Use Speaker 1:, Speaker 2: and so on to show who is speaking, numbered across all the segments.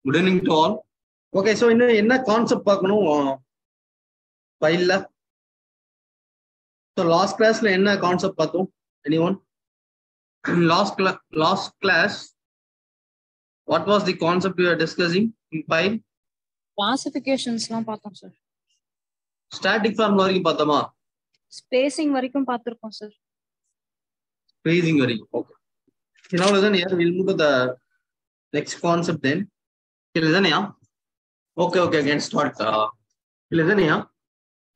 Speaker 1: Good evening to all. Okay, so in a concept file. So last class la enna concept pathom? Anyone? last class, what was the concept we are discussing in file?
Speaker 2: Classifications la paathom sir.
Speaker 1: Static form varaikum paathama?
Speaker 2: Spacing varaikum paathirukom sir.
Speaker 1: Spacing varaikum. Okay. Now listen here, we'll move to the next concept then. Listen here. Okay, again start. Listen here.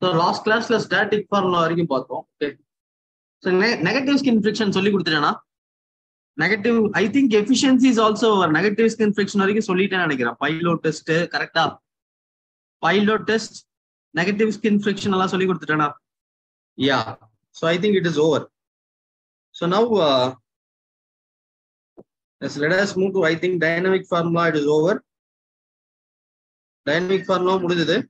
Speaker 1: So last class la static form varaikum paathom. Okay. So negative skin friction solli kuduthirana. Negative, I think efficiency is also negative skin friction varaikum solliten nenikiren. Pilot test correct ah? Pilot test negative skin friction alla solli kuduthirana. Yeah. So I think it is over. So now let us move to, I think, dynamic formula. It is over. Dynamic formula mudidhu.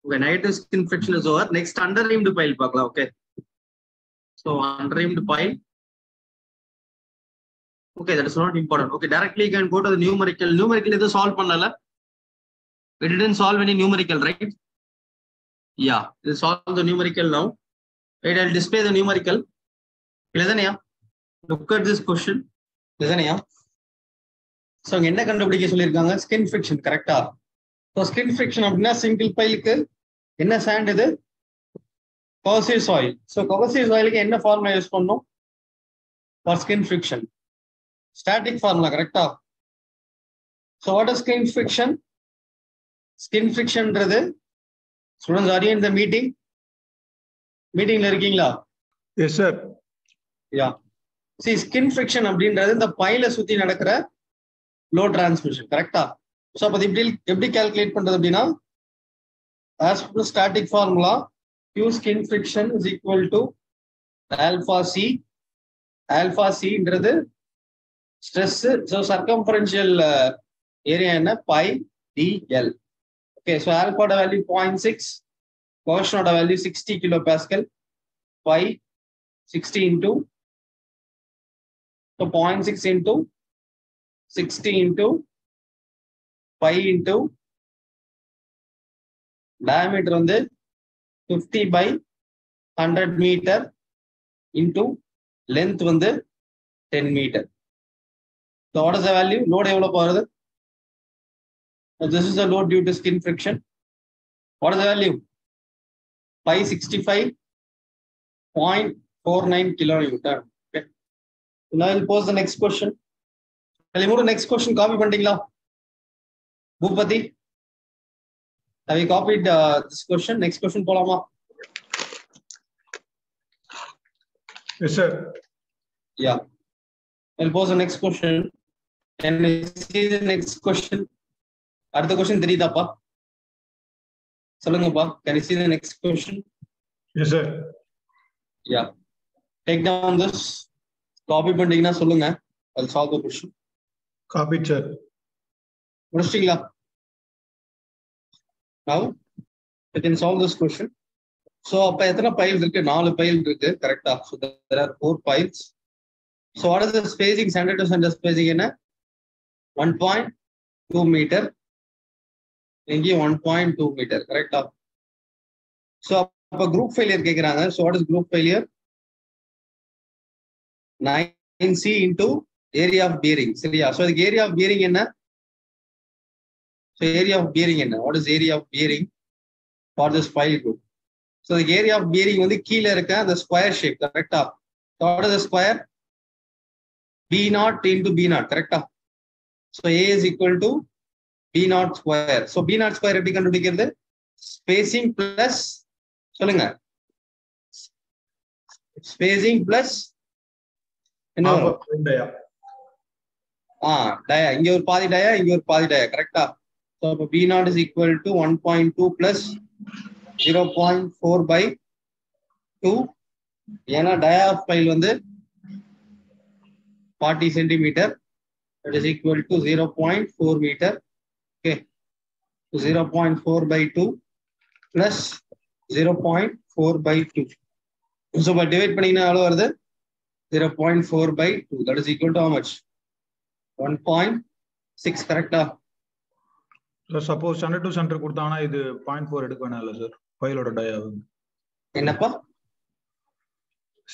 Speaker 1: Okay, negative skin friction is over. Next underreamed pile paakala. Okay. So underreamed pile. Okay, that is not important. Okay, directly you can go to the numerical. Numerical is solve pannala. We didn't solve any numerical, right? Yeah, we'll solve the numerical now. Right, I'll display the numerical. Listen here. Look at this question. Listen here. So, enna kandupidikka sollirukanga skin friction, correct ah? So, skin friction appadina single pile ku enna sand idu? Cohesive soil. So, cohesive soil ku enna formula use pannom for skin friction? Static formula, correct ah? So, what is skin friction? Skin friction is students, are you in the meeting? Meeting la irkingla?
Speaker 3: Yes sir.
Speaker 1: Yeah. See, skin friction அப்படின்றது இந்த பைல சுத்தி நடக்கிற low transmission, correct ah? So அப்ப எப்படி calculate பண்றது அப்படினா, as per static formula, Q skin friction is equal to alpha C. Alpha C ன்றது stress, so circumferential area என்ன pi dl. Okay, so alpha value 0.6, cohesion value 60 kilopascal, pi 60 into, so 0.6 into 60 into pi into diameter வந்து 50 by 100 meter into length வந்து 10 meter. So what is the value? Load எவ்வளவு போறது? So this is the load due to skin friction. What is the value? Pi 65.49 kilonewton. Okay. So now I'll pose the next question. I'll move to next question. Copy பண்ணிட்டீங்களா? Bhupati, have you copied this question? Next question போலாமா?
Speaker 3: Yes sir.
Speaker 1: Yeah. I'll pose the next question. Can you see the next question? அடுத்த question தெரியுதாப்பா? சொல்லுங்கப்பா. Can you see the next question?
Speaker 3: Yes sir.
Speaker 1: Yeah. Take down this. Copy பண்ணிட்டீங்கன்னா சொல்லுங்க. I'll solve the question.
Speaker 3: Copy sir.
Speaker 1: முடிச்சிட்டீங்களா? Now you can solve this question. So அப்ப எத்தனை file இருக்கு? 4 file இருக்கு, கரெக்டா? So there are 4 piles. So what is the spacing? Center to center spacing என்ன? 1.2 meter. இங்கே 1.2 meter, கரெக்டா? So அப்ப group failure கேக்குறாங்க. So what is group failure? 9C into area of bearing. சரியா? So the area of bearing என்ன? So area of bearing என்ன? What is area of bearing for this file group? So the area of bearing வந்து கீழ இருக்க the square shape, கரெக்டா? So what is the square? B0 into B0, கரெக்டா? So A is equal to B0 square. So B0 square எப்படி கண்டுபிடிக்கிறது? Spacing plus, சொல்லுங்க. Spacing plus என்ன வரும்?
Speaker 3: Dia.
Speaker 1: Dia. இங்க ஒரு பாதி dia, இங்க ஒரு பாதி dia, கரெக்டா? So B0 is equal to 1.2 plus 0.4 by 2. ஏன்னா dia of pile வந்து 40 centimeter. That is equal to 0.4 meter. Okay. So 0.4 by 2 plus 0.4 by 2. So by divide பண்ணீங்கன்னா எவ்வளவு வருது? 0.4 by 2. That is equal to how much? 1.6, correct?
Speaker 3: Sir suppose centre to centre கொடுத்தாங்கன்னா இது 0.4 எடுக்க வேணாம் இல்ல சார் ஃபைலோட டயா
Speaker 1: என்னப்பா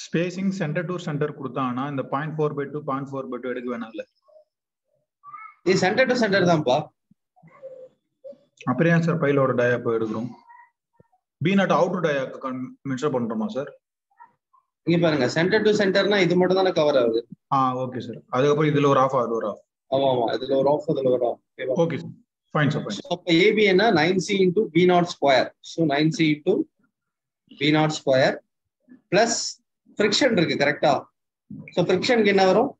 Speaker 3: ஸ்பேசிங் சென்டர் டு சென்டர் கொடுத்தாங்கன்னா இந்த 0.4/2 0.4/2 எடுக்க வேணாம் இல்ல
Speaker 1: இது சென்டர் டு சென்டர் தான்ப்பா.
Speaker 3: அப்புறம் ஏன் சார் ஃபைலோட டயா இப்போ எடுக்கிறோம்? பி நாட் அவுட் டயாக்கு மென்ஷன் பண்றோமா சார்?
Speaker 1: இங்க பாருங்க சென்டர் டு சென்டர்னா இது மட்டும் தானே கவர் ஆகுது.
Speaker 3: Okay sir. அதுக்கப்புறம் இதுல ஒரு ஆஃப் அது ஒரு ஆஃப்.
Speaker 1: ஆமா இதுல ஒரு ஆஃப் அதுல ஒரு half.
Speaker 3: Okay sir. Fine sir fine.
Speaker 1: அப்ப AB என்ன 9C into B0 square. So 9C into B0 square plus friction இருக்கு கரெக்டா? So frictionக்கு என்ன வரும்?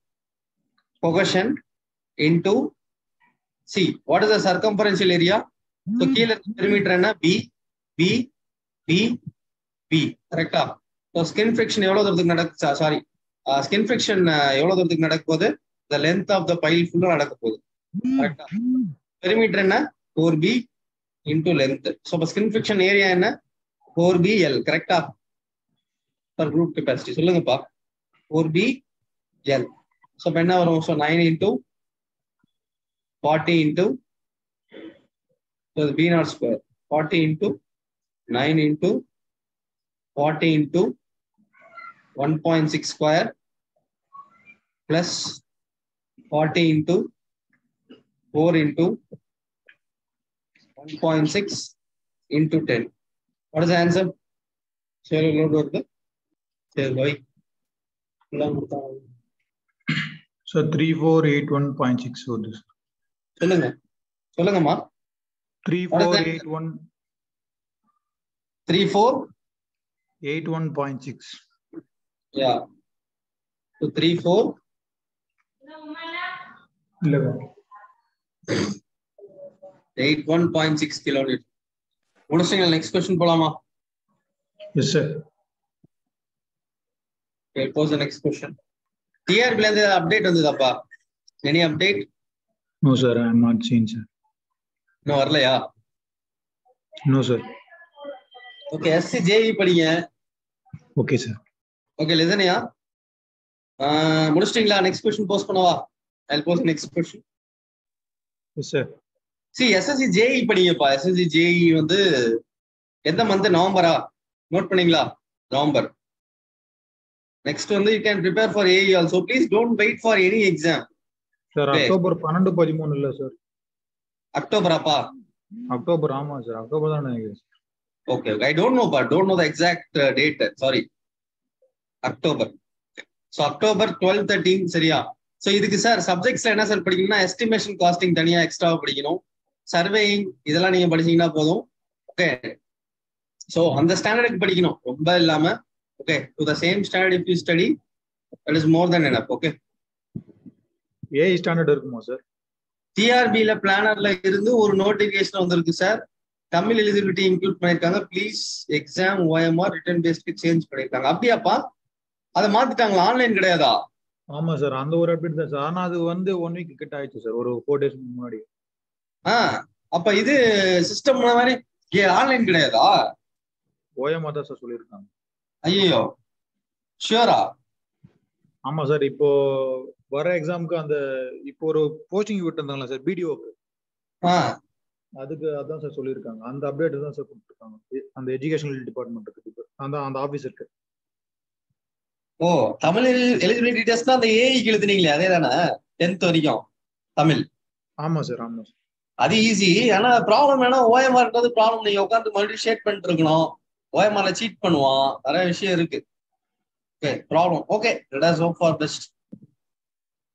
Speaker 1: Cohesion into C. What is the circumferential area? So கீழ பெரிமீட்டர் என்ன? B கரெக்டா? So skin friction எவ்வளவு தூரத்துக்கு நடக்கு சாரி skin friction எவ்வளவு தூரத்துக்கு நடக்க போகுது? The length of the pile full நடக்க போகுது கரெக்டா? பெரிமீட்டர் என்ன 4b into length. So skin friction area என்ன 4bl கரெக்டா? per group capacity சொல்லுங்கப்பா 4bl. So என்ன வரும்? So 9 into 40 into so B0 square 40 into 9 into 40 into 1.6 square plus 40 into 4 into 1.6 into 10. What is the answer? So load boy.
Speaker 3: So 3481.6 for this.
Speaker 1: சொல்லுங்கம்மா
Speaker 3: 3481
Speaker 1: 3481.6. Yeah. So 34 81.6 kilonewton. முடிச்சிங்க. Next question போலாமா?
Speaker 3: Yes sir.
Speaker 1: Okay, pose the next question. TRB ல இருந்து update வந்ததாப்பா? Any update?
Speaker 3: No sir, I am not seen sir.
Speaker 1: இன்னும் வரலையா?
Speaker 3: No sir.
Speaker 1: Okay, SC JE படிங்க.
Speaker 3: Okay sir.
Speaker 1: Okay, listen யா. முடிச்சிட்டீங்களா? Next question post பண்ணவா? I'll pose the next question.
Speaker 3: Yes sir.
Speaker 1: See, SSC JE படிங்கப்பா. SSC JE வந்து எந்த month? நவம்பரா? Note பண்ணீங்களா? November. Next வந்து you can prepare for AE also. Please don't wait for any exam.
Speaker 3: Sir, October 12 13 இல்ல sir.
Speaker 1: அக்டோபராப்பா?
Speaker 3: October ஆமா sir. October தான் நினைக்கிறேன்.
Speaker 1: Okay, I don't know the exact date. Sorry. October. So October 12 13 சரியா? So இதுக்கு sir சப்ஜெக்ட்ஸ்ல என்ன sir படிக்கணும்னா estimation costing தனியா extra படிக்கணும். சர்வேயிங் இதெல்லாம் நீங்க படிச்சீங்கன்னா போதும். ஓகே. So அந்த ஸ்டாண்டர்டுக்கு படிக்கணும். ரொம்ப இல்லாம okay to the same standard if you study that is more than enough. Okay.
Speaker 3: AI standard இருக்குமா சார்?
Speaker 1: TRB ல பிளானர்ல இருந்து ஒரு நோட்டிபிகேஷன் வந்திருக்கு சார். தமிழ் எலிஜிபிலிட்டி இன்க்ளூட் பண்ணிருக்காங்க. ப்ளீஸ் எக்ஸாம் OMR ரிட்டன் பேஸ்ட்க்கு சேஞ்ச் பண்ணிருக்காங்க. அப்படியாப்பா? அதை மாத்திட்டாங்களா? ஆன்லைன் கிடையாதா?
Speaker 3: ஆமா சார், அந்த ஒரு அப்டேட் தான் சார். ஆனா அது வந்து 1 வீக் கிட்ட ஆயிடுச்சு சார், ஒரு 4 days முன்னாடி.
Speaker 1: அப்ப இது சிஸ்டம் மாதிரி ஆன்லைன் கிடையாதா?
Speaker 3: OMR தான் சார் சொல்லியிருக்காங்க.
Speaker 1: ஐயோ, ஷூரா?
Speaker 3: ஆமா சார். இப்போ வர எக்ஸாமுக்கு அந்த இப்போ ஒரு போஸ்டிங் விட்டுருந்தாங்களா சார் பிடிஓக்கு, அதுக்கு அதான் சார் சொல்லியிருக்காங்க. அந்த அப்டேட் தான் சார் கொடுத்துருக்காங்க அந்த எஜுகேஷனல் டிபார்ட்மெண்ட்டுக்கு, அந்த ஆஃபீஸருக்கு.
Speaker 1: ஓ, தமிழ் எலிஜிபிலிட்டி டெஸ்ட் தான் அந்த ஏஐக்கு எழுதுனீங்களே அதே தானே? 10th வரைக்கும் தமிழ்.
Speaker 3: ஆமா சார், ஆமா சார். அது
Speaker 1: ஈஸி. ஆனா ப்ராப்ளம் என்ன, ஓஎம்ஆர்ன்றது ப்ராப்ளம். நீங்க உட்காந்து மறுபடியும் ஷேட் பண்ணிட்டு இருக்கணும். ஓஎம்ஆர்ல சீட் பண்ணுவான், நிறைய விஷயம் இருக்கு. Okay, problem. Okay, let us hope for best.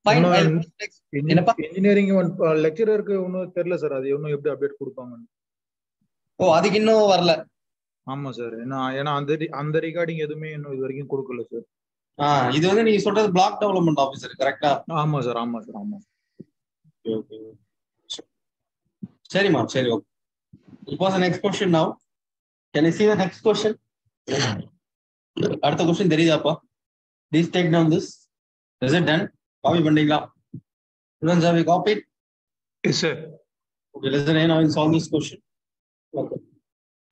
Speaker 1: Fine. என்னப்பா
Speaker 3: இன்ஜினியரிங் லெக்சரருக்கு இன்னும் தெரியல சார், அது இன்னும் எப்படி அப்டேட் கொடுப்பாங்கன்னு.
Speaker 1: ஓ, அதுக்கு இன்னும் வரல.
Speaker 3: ஆமா சார். ஏன்னா அந்த ரிகார்டிங் எதுவுமே இன்னும் இது வரைக்கும் கொடுக்கல சார்.
Speaker 1: இது வந்து நீங்க சொல்றது பிளாக் டெவலப்மெண்ட் ஆபீசர் கரெக்ட்டா?
Speaker 3: ஆமா சார், ஆமா சார், ஆமா.
Speaker 1: ஓகே, சரிமா, சரி. ஓகே, இப்போ next question now. Can you see the next question? அடுத்த question தெரியுதாப்பா? Please take down this. Is it done? Copy பண்ணீங்களா? Students, have you copied?
Speaker 3: Yes sir.
Speaker 1: Okay, listen, now we'll solve this question. Okay.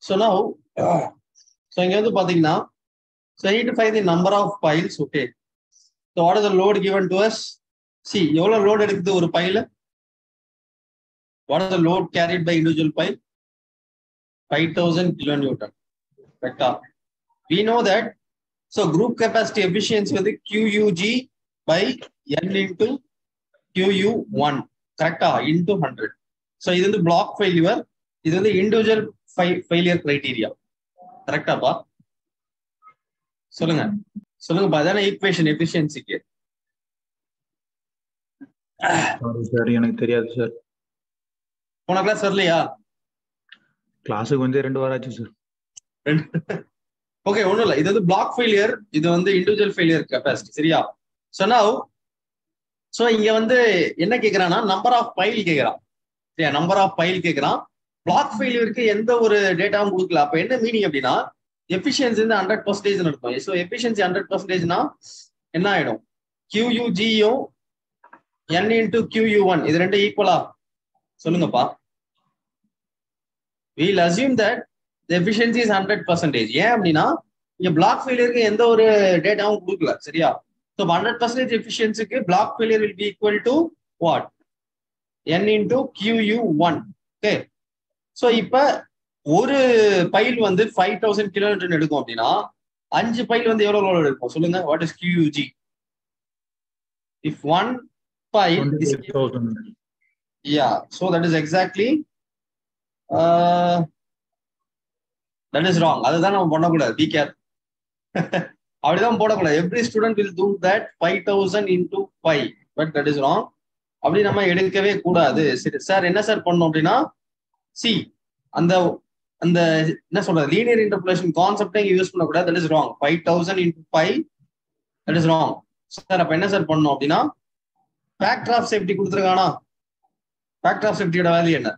Speaker 1: So now, so இங்க வந்து பாத்தீங்கன்னா, so I need to find the number of piles. Okay. So what is the load given to us? See, எவ்வளவு load எடுக்குது ஒரு பைல? What is the load carried by individual pile? 5000 kilonewton. Correct. We know that. So group capacity efficiency with the QUG by N into QU1. Correct. Into 100. So this is the block failure. This is the individual failure criteria. Correct. சொல்லுங்க சொல்லுங்க அதான equation எஃபிஷியன்சிக்கு.
Speaker 3: Sir எனக்கு தெரியாது sir.
Speaker 1: போன class வரலையா?
Speaker 3: கிளாஸுக்கு வந்து 2 வாரம் ஆச்சு சார்.
Speaker 1: ஓகே, ஒண்ணும் இல்ல. இது வந்து பிளாக் ஃபெயிலியர், இது வந்து இண்டிவிஜுவல் ஃபெயிலியர் கெபாசிட்டி. சரியா? சோ இங்க வந்து என்ன கேக்குறான்னா நம்பர் ஆஃப் பைல் கேக்குறான். சரியா? நம்பர் ஆஃப் பைல் கேக்குறான். பிளாக் ஃபெயிலியருக்கு எந்த ஒரு டேட்டாவும் கொடுக்கல. அப்ப என்ன மீனிங் அப்படின்னா எஃபிஷியன்சி வந்து 100% இருக்கும். ஸோ எஃபிஷியன்சி 100%னா என்ன ஆயிடும்? QUGயும் N into QU1 இது ரெண்டும் ஈக்குவலா? சொல்லுங்கப்பா. We'll assume that the efficiency is 100%. ஏன் அப்படின்னா இங்க பிளாக் ஃபெயிலியருக்கு எந்த ஒரு டேட்டாவும் கொடுக்கல. சரியா? ஸோ 100% எஃபிஷியன்சிக்கு block failure will be equal to what? N into QU1. Okay, so இப்ப ஒரு பைல் வந்து 5000 கிலோமீட்டர் எடுக்கும் அப்படின்னா 5 பைல் வந்து எவ்வளவு லோட் எடுக்கும் சொல்லுங்க? What is QUG? If one pile is
Speaker 3: 20,000.
Speaker 1: Yeah, so that is exactly that is wrong. அதுதான் நம்ம பண்ணக்கூடாது. Be careful. அப்படிதான் போடக்கூடாது. Every student will do that 5000 into 5, but that is wrong. அப்படி நம்ம எடுக்கவே கூடாது. சரி சார், என்ன சார் பண்ணணும் அப்படின்னா சி அந்த அந்த என்ன சொல்றது லீனியர் இன்டர்போலேஷன் கான்செப்டை யூஸ் பண்ணக்கூடாது. That is wrong. 5000 into 5 that is wrong. Sir அப்ப என்ன சார் பண்ணணும் அப்படின்னா ஃபேக்டர் ஆஃப் சேஃப்டி கொடுத்துருக்கானா? ஃபேக்டர் ஆஃப் சேஃப்டியோட வேல்யூ என்ன?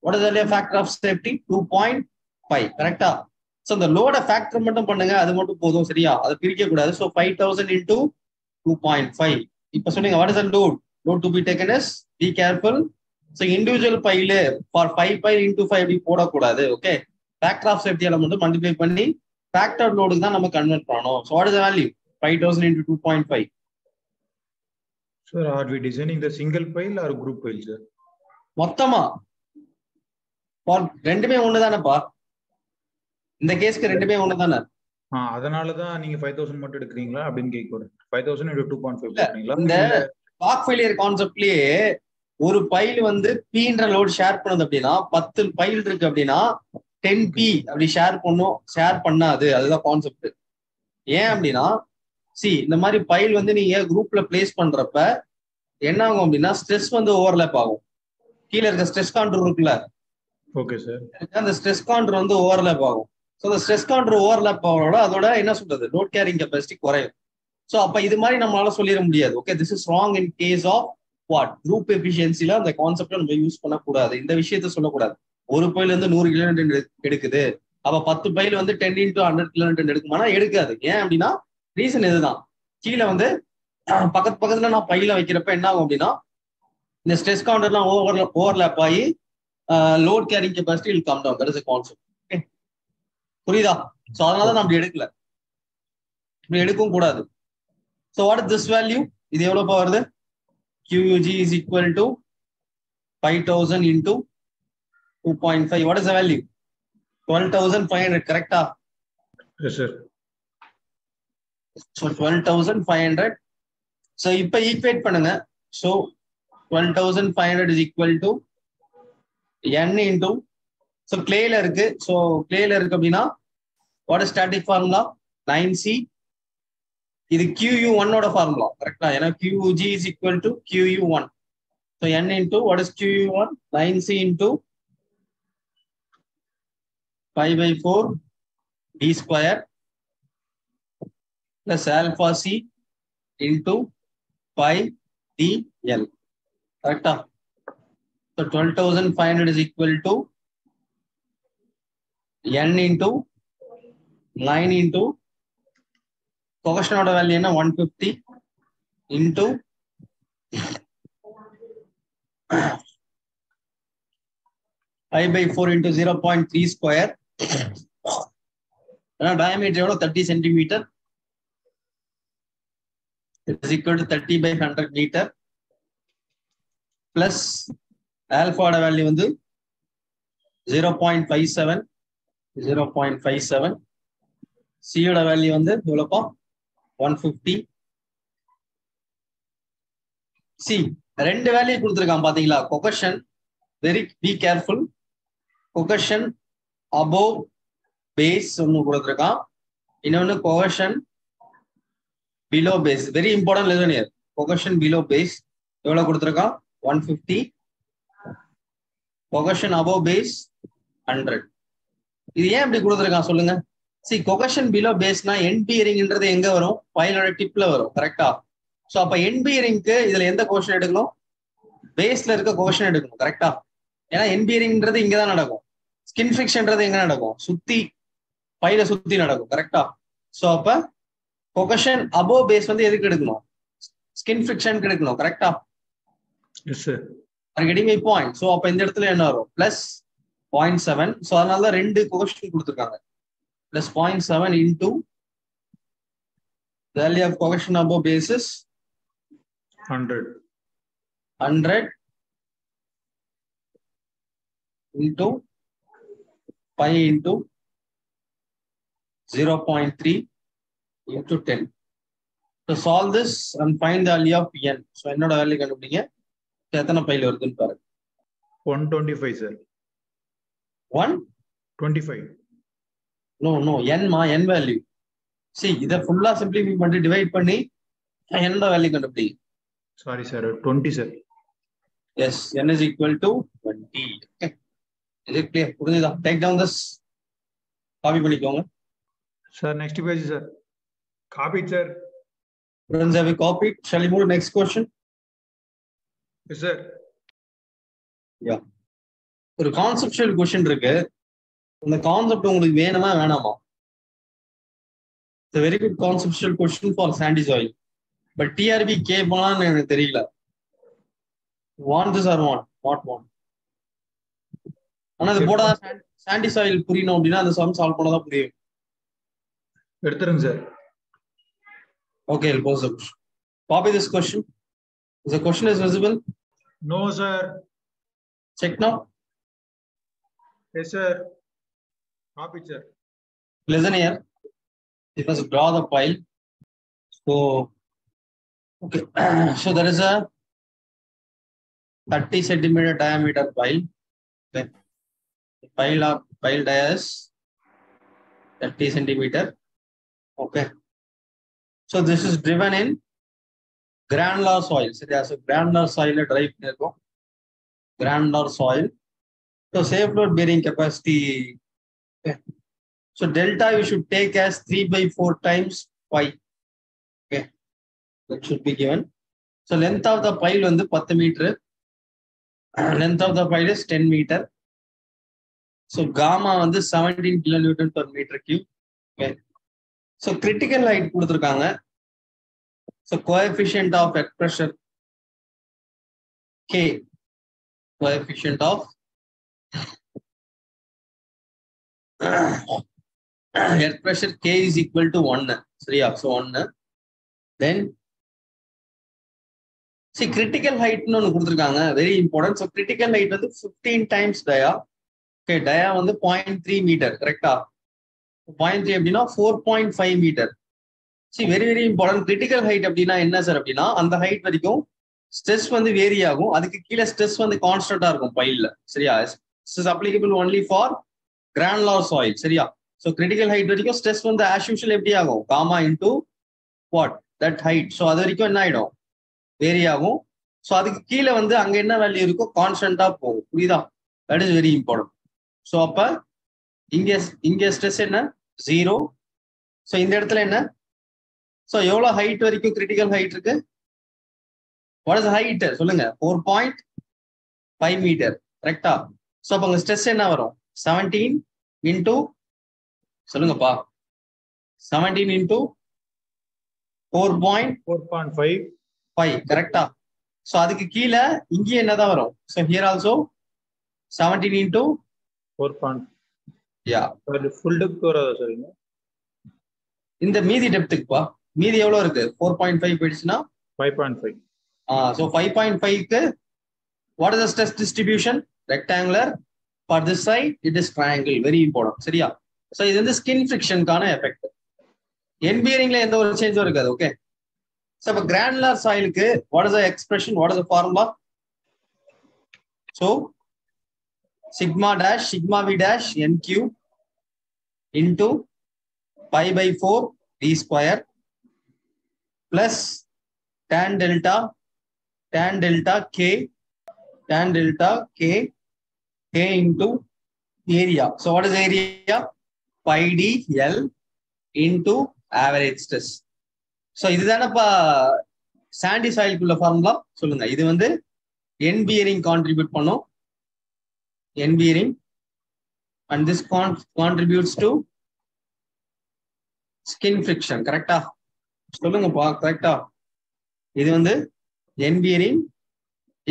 Speaker 1: What is the factor of safety? 2.5. கரெக்டா? சோ இந்த லோட ஃபேக்டர் மட்டும் பண்ணுங்க, அது மட்டும் போதும். சரியா? அதை பிரிக்க கூடாது. So 5000 into 2.5. இப்ப சொன்னீங்க what is the load? Load to be taken is, be careful. So individual pile for 5 pile into 5 இப்படி போடக்கூடாது. ஓகே, ஃபேக்டர் ஆஃப் சேஃப்டியால மட்டும் மல்டிப்ளை பண்ணி ஃபேக்டர் லோடுக்கு தான் நம்ம கன்வெர்ட் பண்ணணும். So what is the value? 5000 into 2.5.
Speaker 3: Sir, are we designing the single pile or group pile, sir?
Speaker 1: மொத்தமா ரெண்டுமே ஒண்ணுதானப்பா. இந்த கேஸ்க்கு ரெண்டுமே ஒண்ணுதானே.
Speaker 3: அதனாலதான் நீங்க 5000 மட்டும் எடுக்கிறீங்களா அப்படின்னு கேட்கிறேன். 5000 into 2.5 போடுறீங்களா?
Speaker 1: இந்த பிளாக் ஃபெயிலியர் கான்செப்ட்லயே ஒரு பைல் வந்து பீன்ற லோட் ஷேர் பண்ணது அப்படின்னா 10 பைல் இருக்கு அப்படின்னா 10p அப்படி ஷேர் பண்ணாது. அதுதான் கான்செப்ட். ஏன் அப்படின்னா இந்த மாதிரி பைல் வந்து நீங்க குரூப்ல பிளேஸ் பண்றப்ப என்ன ஆகும் அப்படின்னா ஸ்ட்ரெஸ் வந்து ஓவர்லேப் ஆகும். கீழே இருக்க ஸ்ட்ரெஸ் கான்டூர் இருக்குல்ல,
Speaker 3: ஓகே சார்,
Speaker 1: அந்த ஸ்ட்ரெஸ் கான்டூர் வந்து ஓவர்லேப் ஆகும். ஸோ அந்த ஸ்ட்ரெஸ் கான்டூர் ஓவர்லேப் ஆகிறோட அதோட என்ன சொல்றது லோட் கேரிங் கெபாசிட்டி குறையும். ஸோ அப்ப இது மாதிரி நம்மளால சொல்லிட முடியாது. Okay, this is wrong in case of what group எஃபிஷியன்சில அந்த கான்செப்டை நம்ம யூஸ் பண்ணக்கூடாது. இந்த விஷயத்த சொல்லக்கூடாது. ஒரு பைல் வந்து 100 கிலோமீட்டர் எடுக்குது, அப்ப 10 பைல் வந்து 10 into 100 கிலோமீட்டர் எடுக்குமானா எடுக்காது. ஏன் அப்படின்னா ரீசன் இதுதான். கீழே வந்து பக்கத்துல நான் பையில வைக்கிறப்ப என்ன ஆகும் அப்படின்னா இந்த ஸ்ட்ரெஸ் கவுண்டர்லாம் ஓவர்லேப் ஆகி load carrying capacity will come down. That is a concept. Okay, புரியுதா? ஸோ அதனால தான் அப்படி எடுக்கல, இப்படி எடுக்கவும் கூடாது. So what is this value? இது எவ்வளோப்பா வருது? QUG is equal to 5000 into 2.5. What is the value? 12,500. கரெக்டா?
Speaker 3: Yes sir.
Speaker 1: So 12,500. So இப்ப ஈக்குவேட் பண்ணுங்க. So 12,500 is equal to n into, so clayல இருக்கு. So clayல இருக்கு அப்படின்னா what is static formula? 9c. இது QU1 ஓட ஃபார்முலா. கரெக்டா? ஏன்னா QUG is equal to QU1. So n into what is QU1? 9c into 5/4 d square plus alpha c into 5dl. Correct? So 12,500 is equal to n into 9 into coefficient value is 150 into 5/4 into 0.3 square. Diameter 30 centimeter. It is equal to 30/100 meter. Plus ஆல்பாவோட value வந்து 0.57 சியோட value வந்து எவ்வளோப்பா 150. C ரெண்டு value கொடுத்துருக்கான் பாத்தீங்களா. Cohesion very be careful. Cohesion above base ஒன்று கொடுத்துருக்கான், இன்னொன்னு cohesion below base. Very important lesson here. Cohesion below base எவ்வளவு கொடுத்துருக்கான் 150. Cohesion above base 100. இது ஏன் இப்படி கொடுத்துருக்கான் சொல்லுங்க. சி கொகஷன் பிலோ பேஸ்னா எண்ட் பியரிங்ன்றது எங்க வரும், பைலோட டிப்ல வரும் கரெக்டா. ஸோ அப்ப எண்ட் பியரிங்க்கு இதுல எந்த கொஷன் எடுக்கணும், பேஸ்ல இருக்க கொஷன் எடுக்கணும் கரெக்டா. ஏன்னா எண்ட் பியரிங்ன்றது இங்கதான் நடக்கும், ஸ்கின் ஃபிரிக்ஷன்ன்றது எங்க நடக்கும், சுத்தி பைல சுத்தி நடக்கும் கரெக்டா. ஸோ அப்ப கொகஷன் அபோவ் பேஸ் வந்து எதுக்கு எடுக்கணும், ஸ்கின் ஃபிரிக்ஷனுக்கு எடுக்கணும் கரெக்டா. Getting my point. ஸோ அப்ப இந்த இடத்துல என்ன வரும் பிளஸ் 0.7. ஸோ அதனால ரெண்டு கொஷன் கொடுத்துருக்காங்க. Plus 0.7 into the value of cohesion above base is
Speaker 3: 100
Speaker 1: into pi into 0.3 into 10. To solve this and find the value of n. So என்னோட வேல்யூ கண்டுபிடிங்க, எத்தனை பைல வருதுன்னு பாருங்க.
Speaker 3: 125 sir. 125.
Speaker 1: No, n ma, n value. See, இதை ஃபுல்லா simplify பண்ணி divide பண்ணி என்னோட வேல்யூ கண்டுபிடி.
Speaker 3: Sorry sir 20 sir.
Speaker 1: Yes, n is equal to 20. Okay. Is it clear? புரியுதா? Take down this. காப்பி பண்ணிக்கோங்க.
Speaker 3: Sir next page sir. Copy sir.
Speaker 1: Friends, have you copied? Shall we move to next question?
Speaker 3: Yes sir.
Speaker 1: Yeah. ஒரு conceptual question இருக்கு. இந்த concept உங்களுக்கு வேணுமா வேணாமா? It's a very good conceptual question for sandy soil. But TRB கேட்பான்னு எனக்கு தெரியல. Want this or not want? ஆனா அது போட sandy soil புரியணும் அப்படின்னா அந்த சம் சால்வ் பண்ணதான் புரியும்.
Speaker 3: எடுத்துருங்க sir.
Speaker 1: Okay, I'll pose the question. Copy this question. Is the question is visible?
Speaker 3: No sir.
Speaker 1: Check now.
Speaker 3: Yes sir. Copy sir.
Speaker 1: Listen here. You must draw the pile. So, okay. So there is a 30 centimeter diameter pile. Okay. The pile dia is 30 centimeter. Okay. So this is driven in granular soil. So there's a granular soil drive there. Granular soil. So safe load bearing capacity. Okay. So delta you should take as 3/4 times pi. Okay. That should be given. So length of the pile on the 10 meter. Length of the pile is 10 meter. So gamma on the 17 kilonewton per meter cube. Okay. So critical height kuduthirukanga. So coefficient of earth pressure K. Coefficient of earth pressure K is equal to 1. So 1. Then see critical height no very important. So critical height is 15 times dia. Okay, dia on the 0.3 meter, correct? 0.3 அப்படினா 4.5 meter. See very very important. Critical height அப்படினா என்ன sir அப்படினா அந்த height வரைக்கும் stress வந்து vary ஆகும், அதுக்கு கீழ ஸ்ட்ரெஸ் வந்து கான்ஸ்டன்ட்டா இருக்கும் பைல்ல. சரியா? This is applicable only for granular soil. சரியா? So critical height வரைக்கும் stress வந்து as usual எப்படி ஆகும், gamma into what, that height. So அது வரைக்கும் என்ன ஆயிடும், வேரி ஆகும். So அதுக்கு கீழே வந்து அங்க என்ன வேல்யூ இருக்கோ கான்ஸ்டன்ட்டா போகும். புரியுதா? That is very important. So அப்ப இங்க ஸ்ட்ரெஸ் என்ன 0. So இந்த இடத்துல என்ன, so எவ்வளவு ஹைட் வரைக்கும் critical height இருக்கு, what is the height சொல்லுங்க, 4.5 meter, கரெக்டா? So அப்ப அங்க ஸ்ட்ரெஸ் என்ன வரும், 17 into சொல்லுங்கப்பா, 17 into 4.5, கரெக்டா? So அதுக்கு கீழே இங்க என்னதான் வரும், so here also 17 into
Speaker 3: 4.
Speaker 1: yeah,
Speaker 3: full depth வரதா சரிங்க,
Speaker 1: இந்த மீதி டெப்த்துக்குப்பா, மீதி எவ்வளவு இருக்கு, 4.5 போயிடுச்சுன்னா
Speaker 3: 5.5.
Speaker 1: so 5.5 க்கு What is the stress distribution? Rectangular. For this side, it is triangle. Very important. சரியா? So இது வந்து skin friction கான effect. End bearingல எந்த ஒரு சேஞ்சும் இருக்காது. Okay. So இப்போ granular soilக்கு what is the expression? What is the formula? So sigma dash sigma v dash nq into pi by 4 d square plus tan delta k into area. So what is area? Pi d L into average stress. So இதுதானப்பா sandy soil குள்ள formula சொல்லுங்க. இது வந்து end bearing contribute பண்ணும். End bearing and this contributes to skin friction. கரெக்டா? சொல்லுங்கப்பா கரெக்டா? இது வந்து end bearing,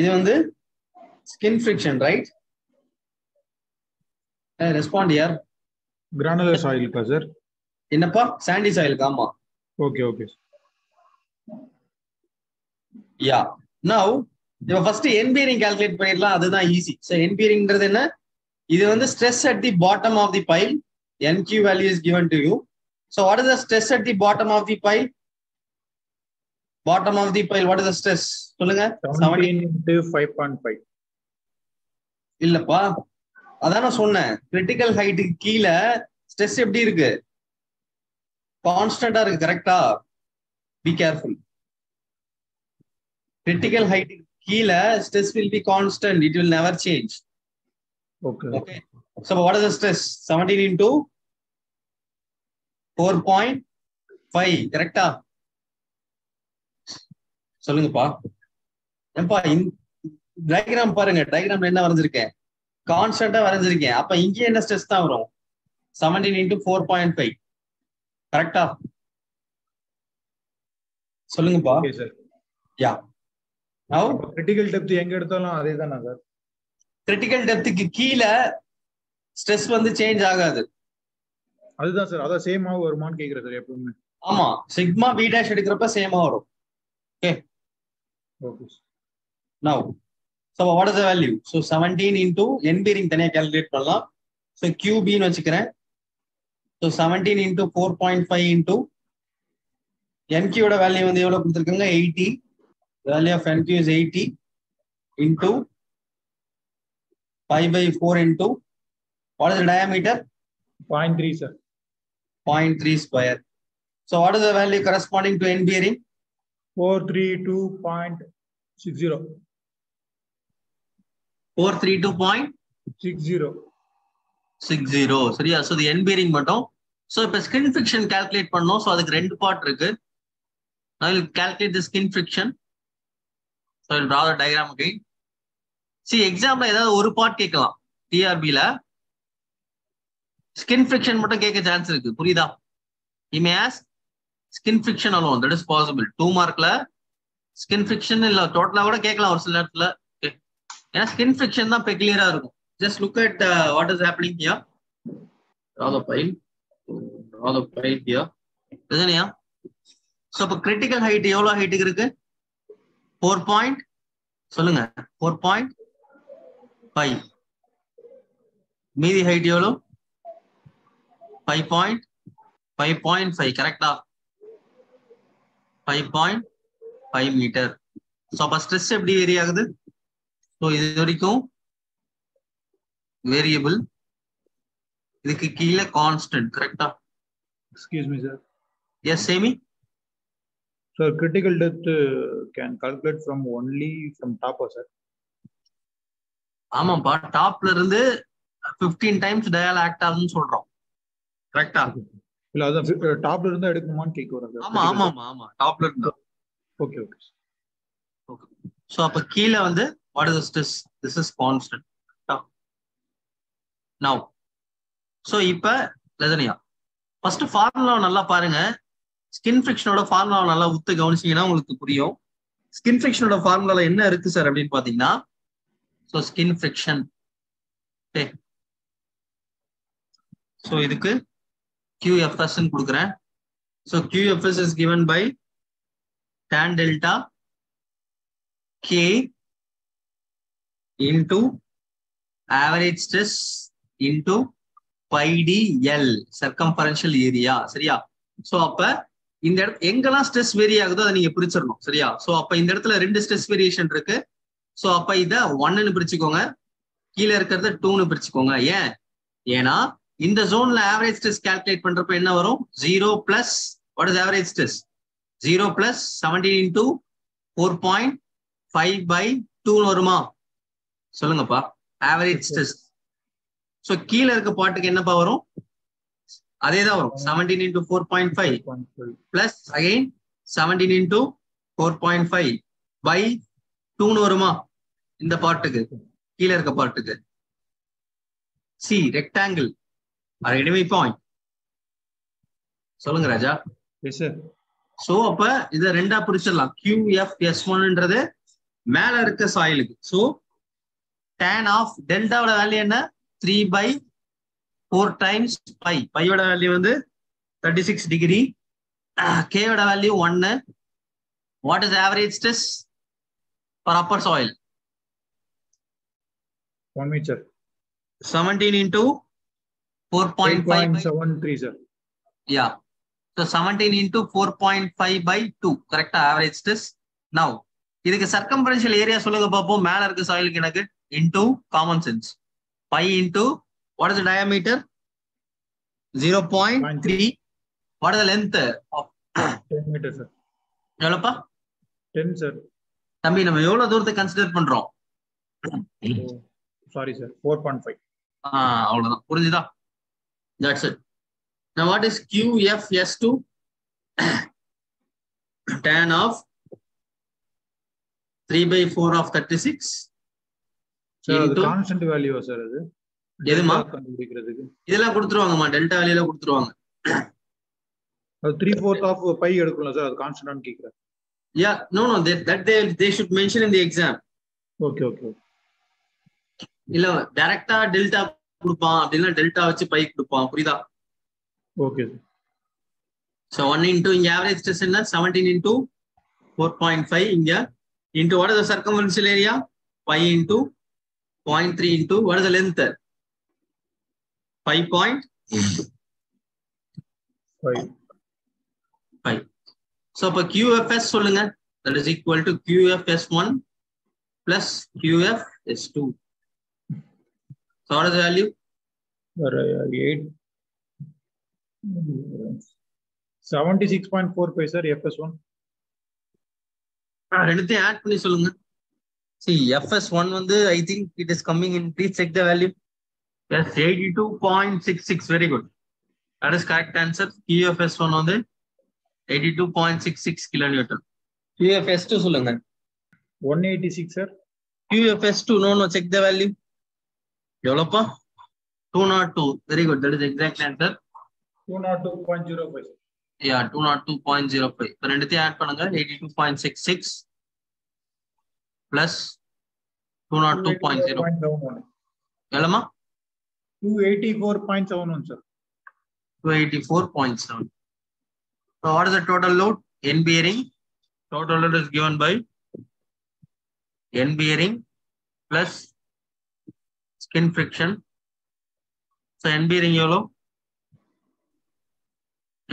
Speaker 1: இது வந்து skin friction, right? Respond here.
Speaker 3: Granular soil ka sir.
Speaker 1: என்னப்பா sandy soil gamma.
Speaker 3: Okay.
Speaker 1: Yeah. Now இப்போ first end bearing calculate பண்ணிடலாம். அதுதான் easy. So end bearingன்றது என்ன? இது வந்து stress at the bottom of the pile. NQ value is given to you. So what is the stress at the bottom of the pile? Bottom of the pile, what is the stress? சொல்லுங்க.
Speaker 3: 17 into 5.5.
Speaker 1: இல்லப்பா, அதான் நான் சொன்னேன். critical height கீழ stress எப்படி இருக்கு? கான்ஸ்டன்டா இருக்கு. கரெக்டா? Be careful. Critical height கீழ stress will be constant. It will never change. Okay. So what is the stress? 17 into 4.5. கரெக்டா? சொல்லுங்கப்பா. ஏன்பா டயக்ராம் பாருங்க. டயக்ராம்ல என்ன வரைஞ்சிருக்கேன்? கான்ஸ்டன்டா வரைஞ்சிருக்கேன். அப்ப இங்க என்ன ஸ்ட்ரெஸ் தான் வரும்? 17 into 4.5. கரெக்டா? சொல்லுங்கப்பா.
Speaker 3: Okay sir.
Speaker 1: Yeah. Now
Speaker 3: critical depth எங்க எடுத்தாலும் அதேதானா சார்?
Speaker 1: critical depthக்கு கீழ ஸ்ட்ரெஸ் வந்து சேஞ்ச் ஆகாது.
Speaker 3: அதுதான் சார். அத சேமா வருமான்னு கேக்குறேன் சார் எப்பவுமே.
Speaker 1: ஆமா, சிக்மா v dash எடுக்கறப்ப சேமா வரும். Okay. Now so what is the value? So 17 into end bearing தனியா calculate பண்ணலாம். So QB ன்னு வச்சுக்கிறேன். So 17 into 4.5 into NQ ஓட வேல்யூ வந்து எவ்வளவு கொடுத்திருக்காங்க? 80. Value of NQ is 80 into pi by 4 into what is the diameter?
Speaker 3: 0.3 sir.
Speaker 1: 0.3 square. So what is the value corresponding to end bearing?
Speaker 3: 432.60.
Speaker 1: 432.60. சரியா? So the end bearing மட்டும். So இப்ப skin friction calculate பண்ணோம். So அதுக்கு ரெண்டு part இருக்கு. Now we'll calculate the skin friction. So we'll draw the diagram again. See example ஏதாவது ஒரு part கேட்கலாம். TRB ல skin friction மட்டும் கேட்க சான்ஸ் இருக்கு. புரியுதா? He may ask skin friction alone. That is possible. 2 markல skin friction இல்ல டோட்டலா கூட கேட்கலாம் ஒரு சில நேரத்துல. ஏன்னா skin friction தான் பெக்லியரா இருக்கும். Just look at what is happening here. Draw the pile here. இதுனியா? So இப்ப critical height எவ்வளவு ஹைட்டுக்கு இருக்கு? 4. சொல்லுங்க. 4.5. மீதி ஹைட் எவ்வளவு? 5.5. கரெக்டா? 5.5 மீட்டர். So அப்ப ஸ்ட்ரெஸ் எப்படி வேரி ஆகுது? So இது வரைக்கும் வேரியபிள், இதுக்கு கீழே கான்ஸ்டன்ட். கரெக்டா?
Speaker 3: Excuse me sir.
Speaker 1: Yes, Semi.
Speaker 3: So critical depth can calculate from only from top sir.
Speaker 1: ஆமாப்பா, டாப்ல இருந்து 15 டைம்ஸ் டயல் ஆக்ட் ஆகுதுன்னு சொல்றோம். கரெக்டா?
Speaker 3: இல்ல அத டாப்ல இருந்தா எடுக்கணுமான்னு கேக்குறேன்.
Speaker 1: ஆமா டாப்ல இருந்தா.
Speaker 3: ஓகே.
Speaker 1: சோ அப்ப கீழ வந்து what is the stress? This is constant. Now so இப்ப லெதனியா ஃபர்ஸ்ட் ஃபார்முலா நல்லா பாருங்க. ஸ்கின் ஃபிரிக்ஷனோட ஃபார்முலா நல்லா உத்து கவனிச்சீங்கன்னா உங்களுக்கு புரியும். ஸ்கின் ஃபிரிக்ஷனோட ஃபார்முலால என்ன இருக்கு சார் அப்படின்னு பாத்தீங்கன்னா, so skin friction. Okay. So இதுக்கு QFS ன்னு கொடுக்குறேன். So QFS is given by tan delta K into average stress into pi d L circumferential area. சரியா? சோ அப்ப இந்த எங்கெல்லாம் ஸ்ட்ரெஸ் வேரி ஆகுதோ அதை நீங்க பிரிச்சிடணும். சரியா? சோ அப்ப இந்த இடத்துல ரெண்டு ஸ்ட்ரெஸ் வேரியேஷன் இருக்கு. சோ அப்ப இத 1ன்னு பிரிச்சுக்கோங்க, கீழே இருக்கிறத 2ன்னு பிரிச்சுக்கோங்க. ஏன்? ஏன்னா இந்த ஜோன்ல ஆவரேஜ் ஸ்ட்ரெஸ் கால்குலேட் பண்றப்ப என்ன வரும்? 0 plus what is average stress? 0 plus 17 into 4.5/2 வருமா? சொல்லுங்கப்பா. Average stress. சோ கீழே இருக்க பாட்டுக்கு என்னப்பா வரும்? அதேதான் வரும். 17 into 4.5 பிளஸ் அகைன் 17 into 4.5/2 வருமா? இந்த பாட்டுக்கு கீழே இருக்க பாட்டுக்கு. C rectangle R enemy point. சொல்லுங்க ராஜா.
Speaker 3: Yes sir.
Speaker 1: சோ அப்ப இத ரெண்டா பிரிச்சிடலாம். QFS1ன்றது மேல இருக்க சாயிலுக்கு. சோ tan ஆஃப் டெல்டாவோட வேல்யூ என்ன? 3/4 டைம்ஸ் பை. பையோட வேல்யூ வந்து 36 டிகிரி. கேயோட value 1. What is average stress for upper சாயில்?
Speaker 3: 1 meter.
Speaker 1: 17 into 4.5.
Speaker 3: sir.
Speaker 1: Yeah. So 17 into 4.5/2. Correct average stress. Now, இதுக்கு circumferential area சொல்லுங்க பாப்போம். மேல இருக்க சாயிலுக்கு எனக்கு into common sense. Pi into what is the diameter? 0.3. What is the length of
Speaker 3: 10 meters sir.
Speaker 1: எவ்வளவுப்பா?
Speaker 3: 10 sir.
Speaker 1: தம்பி நம்ம எவ்வளவு தூரத்தை கன்சிடர் பண்றோம்?
Speaker 3: Sorry sir, 4.5.
Speaker 1: அவ்வளவுதான். புரிஞ்சுதா? That's it. Now what is QFS2? Tan of 3/4 of 36
Speaker 3: sir. அது கான்ஸ்டன்ட் வேல்யூவா சார்? அது
Speaker 1: எதுமா
Speaker 3: கண்டுபிடிக்கிறதுக்கு
Speaker 1: இதெல்லாம் கொடுத்துருவாங்கம்மா. டெல்டா வேல்யூல கொடுத்துருவாங்க.
Speaker 3: அது 3/4 of pi எடுக்கலாம் சார். அது கான்ஸ்டன்ட் கேக்குறேன்.
Speaker 1: Yeah, no that they should mention in the exam.
Speaker 3: Okay.
Speaker 1: இல்ல டைரக்டா டெல்டா கொடுப்பான், அப்படின்னா டெல்டா வச்சு பை கொடுப்பான். புரியுதா?
Speaker 3: ஓகே.
Speaker 1: So 1 into இங்க average stress என்ன? 17 into 4.5. இங்க into what is the circumferential area? Pi into 0.3 into what is the length? 5.5. So அப்ப QFS சொல்லுங்க. That is equal to QFS1 plus QFS2. So what is the value?
Speaker 3: 76.45 sir. FS1
Speaker 1: ரெண்டுத்தையும் add பண்ணி சொல்லுங்க. See FS1 வந்து I think it is coming in. Please check the value. Yes, 82.66. Very good. That is correct answer. QFS1 வந்து 82.66 kilonewton. QFS2 சொல்லுங்க.
Speaker 3: 186 sir.
Speaker 1: QFS2 no check the value. எவ்வளவுப்பா? 202. Very good. That is exact answer.
Speaker 3: 202.05.
Speaker 1: Yeah, 202.05. So ரெண்டுத்தையும் add பண்ணுங்க. 82.66 plus 202.0. எவ்வளவுமா?
Speaker 3: 284.71 sir.
Speaker 1: 284.7. So what is the total load? N bearing. Total load is given by N bearing plus skin friction. So N bearing எவ்வளோ?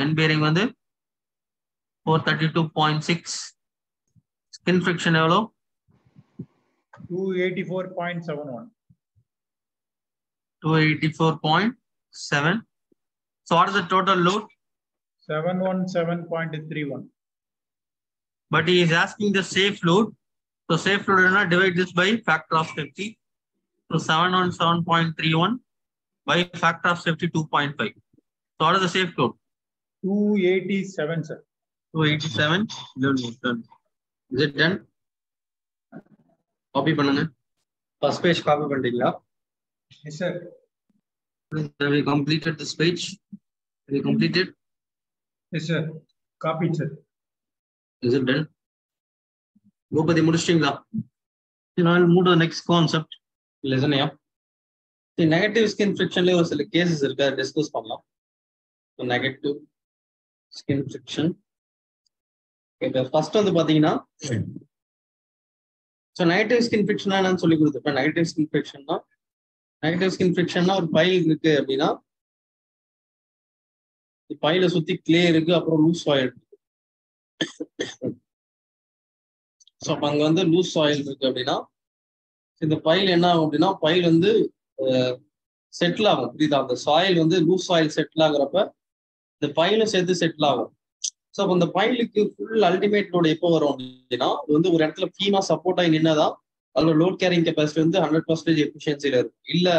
Speaker 1: N bearing வந்து 432.6. Skin friction எவ்வளோ?
Speaker 3: 284.71.
Speaker 1: 284.7. So what is the total load?
Speaker 3: 717.31.
Speaker 1: But he is asking the safe load. So safe load is not divide this by factor of safety. So 717.31 by factor of safety 2.5. So what is the safe load?
Speaker 3: 287 sir.
Speaker 1: 287 kilonewton. Is it done? Copy பண்ணுங்க. First page copy பண்ணிட்டீங்களா?
Speaker 3: Yes sir.
Speaker 1: Have you completed this page? Have you completed?
Speaker 3: Yes sir. Copied sir.
Speaker 1: Is it done? Gopati முடிச்சிட்டீங்களா? Now I'll move to the next concept. Listen here. The negative skin friction ல ஒரு சில cases இருக்கு, அதை discuss பண்ணலாம். So negative skin friction. Okay, first வந்து பாத்தீங்கன்னா so negative skin friction என்னன்னு சொல்லி கொடுத்துருப்பேன். நெகட்டிவ் ஸ்கின் ஃபிரிக்ஷன்னா ஒரு பைல் இருக்கு அப்படின்னா பையில சுத்தி கிளே இருக்கு, அப்புறம் லூஸ் சாயில் இருக்கு. ஸோ அப்போ அங்க வந்து லூஸ் சாயில் இருக்கு அப்படின்னா இந்த பைல் என்ன ஆகும் அப்படின்னா பைல் வந்து செட்டில் ஆகும். புரியுதா? அந்த சாயில் வந்து லூஸ் சாயில் செட்டில் ஆகுறப்ப இந்த பைலும் சேர்த்து செட்டில் ஆகும். ஸோ அப்போ இந்த பைலுக்கு ஃபுல் அல்டிமேட் லோடு எப்போ வரும் அப்படின்னா அது வந்து ஒரு இடத்துல ஃபீமா சப்போர்ட் ஆகி நின்னதான் அதோட லோட் கேரிங் கெப்பாசிட்டி வந்து 100% எஃபிஷியன்சியில இருக்கும். இல்ல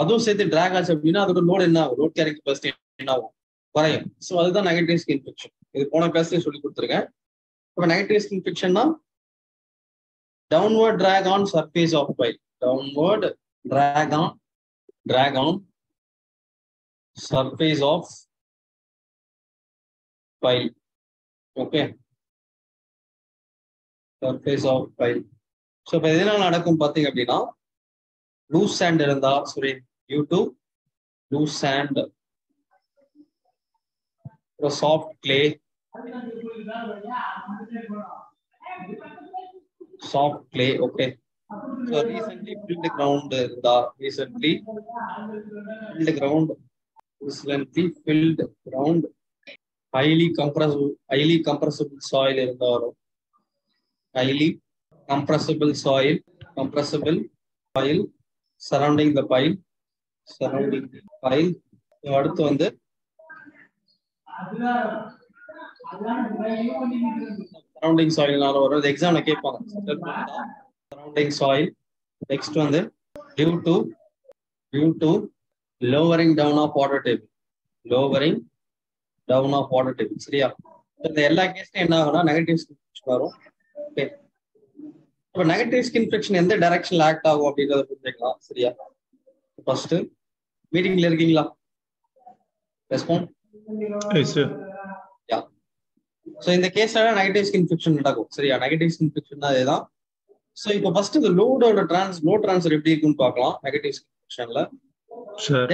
Speaker 1: அதுவும் சேர்த்து டிராக் ஆச்சு அப்படின்னா அதோட லோடு என்ன ஆகும், லோட் கேரிங் கெப்பாசிட்டி என்ன ஆகும், குறையும். ஸோ அதுதான் நெகட்டிவ் ஸ்கின் ஃபிரிக்ஷன். இது போன கிளாஸ்லயே சொல்லி கொடுத்துருக்கேன். இப்போ நெகட்டிவ் ஸ்கின் ஃபிரிக்ஷன்னா downward drag on surface of pile. Downward drag on surface of pile. Okay. Surface of pile. So இப்போ எதனால நடக்கும் பார்த்தீங்க அப்படின்னா லூஸ் சாண்ட் இருந்தா due to loose sand, soft clay, okay. So recently filled ground highly compressible soil இருந்தா வரும். highly compressible soil surrounding the pile. அடுத்து வந்து surrounding soil நால வரும். எக்ஸாம்ல கேட்பாங்க surrounding soil. நெக்ஸ்ட் வந்து due to lowering down of water table. சரியா? இந்த எல்லா கேஸ்லயும் என்ன ஆகும்னா நெகட்டிவ் ஸ்கின் ஃபிரிக்ஷன் வரும். ஓகே. இப்போ நெகட்டிவ் ஸ்கின் ஃபிரிக்ஷன் எந்த டைரக்ஷன்ல ஆக்ட் ஆகும் அப்படின்றத புரிஞ்சுக்கலாம். சரியா? ஃபர்ஸ்ட் மீட்டிங்ல இருக்கீங்களா? Respond.
Speaker 3: Yes sir.
Speaker 1: Ya. So இந்த கேஸ்ல நெகட்டிவ் ஸ்கின் ஃபிரிக்ஷன் நடக்கும். சரியா? நெகட்டிவ் ஸ்கின் ஃபிரிக்ஷன் அதேதான். சோ இப்போ ஃபர்ஸ்ட் இந்த லோட் ட்ரான்ஸ்ஃபர் எப்படி இருக்குன்னு பார்க்கலாம் நெகட்டிவ் ஸ்கின் ஃபிரிக்ஷன்ல.
Speaker 3: Sir.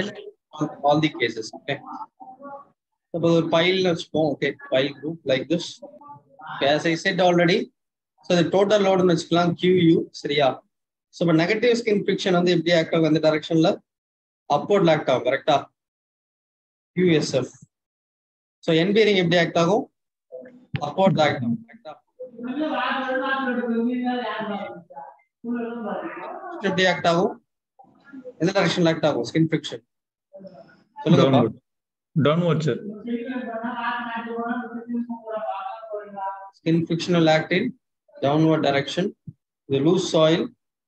Speaker 1: All the cases. Okay. இப்போ ஒரு பைல் வச்சுப்போம். Okay. Pile group like this. as I said already, so the total load னு வச்சுக்கலாம் QU. சரியா? சோ இப்போ நெகட்டிவ் ஸ்கின் ஃபிரிக்ஷன் வந்து எப்படி ஆக்ட் ஆகும் இந்த டைரக்ஷன்ல? அப்வர்ட்ல ஆக்ட் ஆகும். கரெக்ட்டா? QSF. சோ என் பியரிங் எப்படி ஆக்ட் ஆகும்? அப்வர்ட்ல ஆக்ட் ஆகும். கரெக்ட்டா? எப்படி ஆக்ட் ஆகும்? எந்த டைரக்ஷன்ல ஆக்ட் ஆகும் ஸ்கின் ஃபிரிக்ஷன்? சொல்லுங்க.
Speaker 3: Downward sir.
Speaker 1: Skin friction will act in downward direction. The loose soil,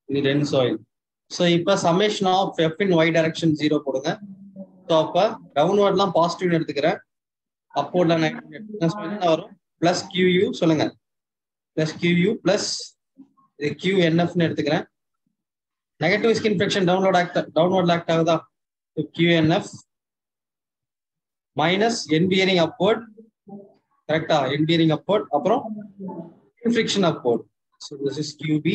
Speaker 1: the dense soil. So இப்ப summation of F in y direction 0 போடுங்க. So அப்ப downwardலாம் பாசிட்டிவ் எடுத்துக்கிறேன். upwardல என்ன வரும்? plus QU சொல்லுங்க. plus QU plus இது QNF னு எடுத்துக்கிறேன். Negative skin friction downward act ஆகுதா? So QNF minus n bearing upward. கரெக்ட்டா? n bearing upward அப்புறம் friction upward. So this is QB.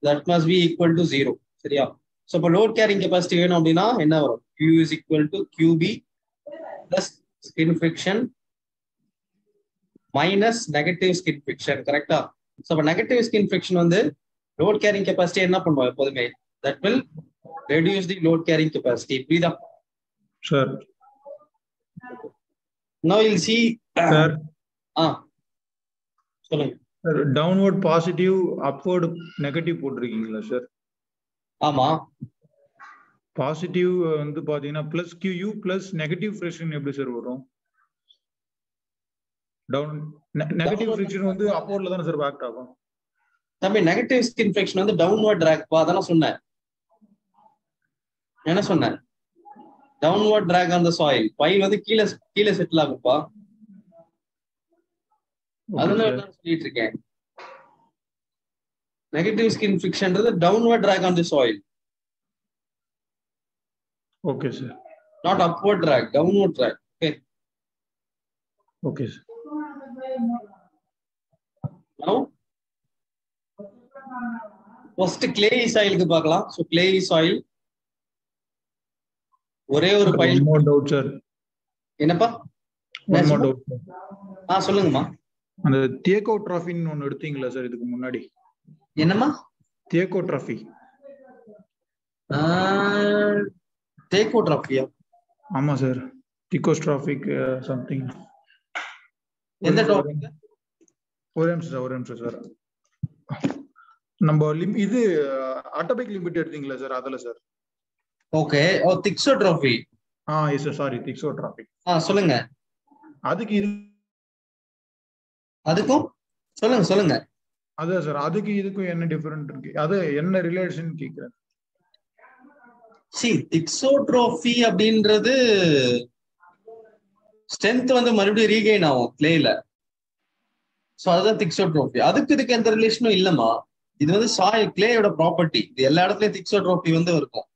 Speaker 1: That must be equal to 0. சரியா? So இப்போ load carrying capacity வேணும் அப்படின்னா என்ன வரும்? Q is equal to QB plus skin friction minus negative skin friction. கரெக்ட்டா? So இப்போ negative skin friction வந்து load carrying capacity என்ன பண்ணுவோம் எப்போதுமே? That will reduce the load carrying capacity. புரியுதா?
Speaker 3: Sure.
Speaker 1: Now you'll see.
Speaker 3: Sir.
Speaker 1: சொல்லுங்க.
Speaker 3: Sir, downward positive, upward negative போட்டுருக்கீங்களா sir?
Speaker 1: ஆமா.
Speaker 3: பாசிட்டிவ் வந்து பாத்தீங்கன்னா plus QU plus negative friction எப்படி சார் வரும்? டவுன் நெகட்டிவ் ஃபிரிக்ஷன் வந்து அப்வர்ட்ல தான சார் ஆக்ட் ஆகும்.
Speaker 1: தம்பி நெகட்டிவ் ஸ்கின் ஃபிரிக்ஷன் வந்து டவுன்வர்ட் டிராக் பா அதான் சொன்னேன். என்ன சொன்னேன்? downward drag on the soil. Pile வந்து கீழே செட்டில் ஆகும்பா. அதனால நான் சொல்லிட்டு இருக்கேன். நெகட்டிவ் ஸ்கின் ஃபிரிக்ஷன்றது downward drag on the soil.
Speaker 3: Okay sir.
Speaker 1: Not upward drag, downward drag. Okay.
Speaker 3: Okay sir.
Speaker 1: Now first clay soil க்கு பார்க்கலாம். So clay soil ஒரே ஒரு file.
Speaker 3: One more doubt sir.
Speaker 1: என்னப்பா?
Speaker 3: One more doubt sir.
Speaker 1: சொல்லுங்கம்மா.
Speaker 3: அந்த தியேகோ ட்ராஃபின்னு ஒன்னு எடுத்தீங்களா sir இதுக்கு முன்னாடி?
Speaker 1: என்னமா?
Speaker 3: தியோகோட்ராஃபி.
Speaker 1: தியோகோட்ராஃபியா?
Speaker 3: ஆமா சார், தியோகோட்ராஃபிக் சம்திங்.
Speaker 1: எந்த டாபிக்?
Speaker 3: ஒரு நிமிஷம் சார். நம்ம இது ஆட்டோபிக் லிமிட் எடுத்தீங்களா சார்? அதுல சார்.
Speaker 1: ஓகே. ஓ, தியோகோட்ராஃபி.
Speaker 3: எஸ் சார், சாரி, தியோகோட்ராஃபி.
Speaker 1: சொல்லுங்க. அதுக்கும் சொல்லுங்க.
Speaker 3: அதான் சார், அதுக்கு இதுக்கும் என்ன டிஃபரெண்ட் இருக்கு? அது என்ன ரிலேஷன் கேக்குறேன்.
Speaker 1: தியோகோட்ராஃபி அப்படின்றது ஸ்ட்ரென்த் வந்து மறுபடியும் ரீகெயின் ஆகும் கிளேல. சோ அதுதான் தியோகோட்ராஃபி. அதுக்கு இதுக்கு எந்த ரிலேஷனும் இல்லமா. இது வந்து சாயில் கிளேயோட ப்ராப்பர்ட்டி. இது எல்லா இடத்துலயும் தியோகோட்ராஃபி வந்து இருக்கும்.